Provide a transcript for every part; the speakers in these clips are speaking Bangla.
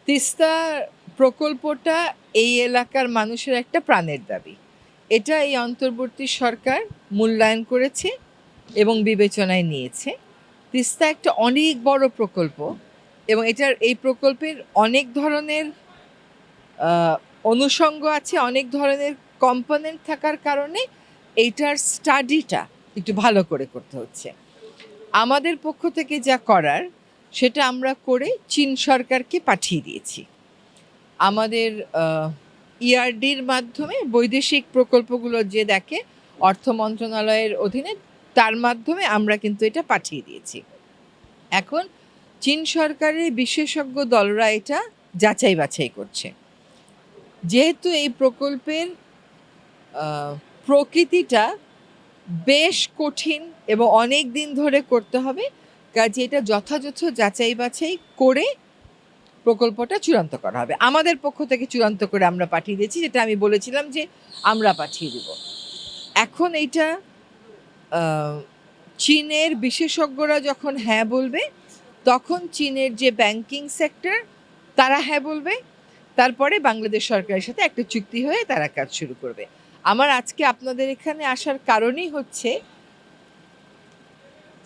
তিস্তা প্রকল্পটা এই এলাকার মানুষের একটা প্রাণের দাবি। এটা এই অন্তর্বর্তী সরকার মূল্যায়ন করেছে এবং বিবেচনায় নিয়েছে। তিস্তা একটা অনেক বড় প্রকল্প এবং এই প্রকল্পের অনেক ধরনের অনুষঙ্গ আছে, অনেক ধরনের কম্পোনেন্ট থাকার কারণে এইটার স্টাডিটা একটু ভালো করে করতে হচ্ছে। আমাদের পক্ষ থেকে যা করার সেটা আমরা করে চীন সরকারকে পাঠিয়ে দিয়েছি। আমাদের ইআরডির মাধ্যমে বৈদেশিক প্রকল্পগুলো যে দেখে অর্থ মন্ত্রণালয়ের অধীনে, তার মাধ্যমে আমরা কিন্তু এটা পাঠিয়ে দিয়েছি। এখন চীন সরকারের বিশেষজ্ঞ দলরা এটা যাচাই বাছাই করছে। যেহেতু এই প্রকল্পের প্রকৃতিটা বেশ কঠিন এবং অনেক দিন ধরে করতে হবে, কাজে এটা যথাযথ যাচাই বাছাই করে প্রকল্পটা চূড়ান্ত করা হবে। আমাদের পক্ষ থেকে চূড়ান্ত করে আমরা পাঠিয়ে দিয়েছি, যেটা আমি বলেছিলাম যে আমরা পাঠিয়ে দিব। এখন এইটা চীনের বিশেষজ্ঞরা যখন হ্যাঁ বলবে, তখন চীনের যে ব্যাংকিং সেক্টর তারা হ্যাঁ বলবে, তারপরে বাংলাদেশ সরকারের সাথে একটা চুক্তি হয়ে তারা কাজ শুরু করবে। আমার আজকে আপনাদের এখানে আসার কারণই হচ্ছে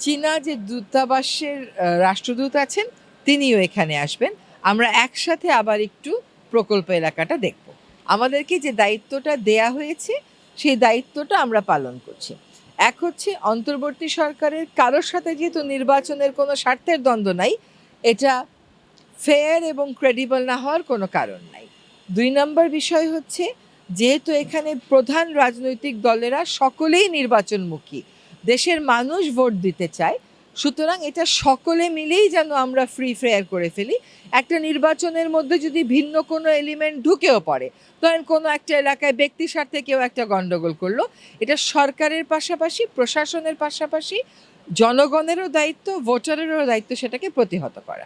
চীনা যে দূতাবাসের রাষ্ট্রদূত আছেন তিনিও এখানে আসবেন। আমরা একসাথে আবার একটু প্রকল্প এলাকাটা দেখব। আমাদেরকে যে দায়িত্বটা দেয়া হয়েছে সেই দায়িত্বটা আমরা পালন করছি। এক হচ্ছে অন্তর্বর্তী সরকারের কারোর সাথে যেহেতু নির্বাচনের কোনো স্বার্থের দ্বন্দ্ব নাই, এটা ফেয়ার এবং ক্রেডিবল না হওয়ার কোনো কারণ নাই। ২ নম্বর বিষয় হচ্ছে যেহেতু এখানে প্রধান রাজনৈতিক দলেরা সকলেই নির্বাচনমুখী, দেশের মানুষ ভোট দিতে চায়, সুতরাং এটা সকলে মিলেই যেন আমরা ফ্রি ফেয়ার করে ফেলি। একটা নির্বাচনের মধ্যে যদি ভিন্ন কোনো এলিমেন্ট ঢুকেও পড়ে, ধরেন কোনো একটা এলাকায় ব্যক্তি স্বার্থে কেউ একটা গণ্ডগোল করলো, এটা সরকারের পাশাপাশি প্রশাসনের পাশাপাশি জনগণেরও দায়িত্ব, ভোটারেরও দায়িত্ব সেটাকে প্রতিহত করা।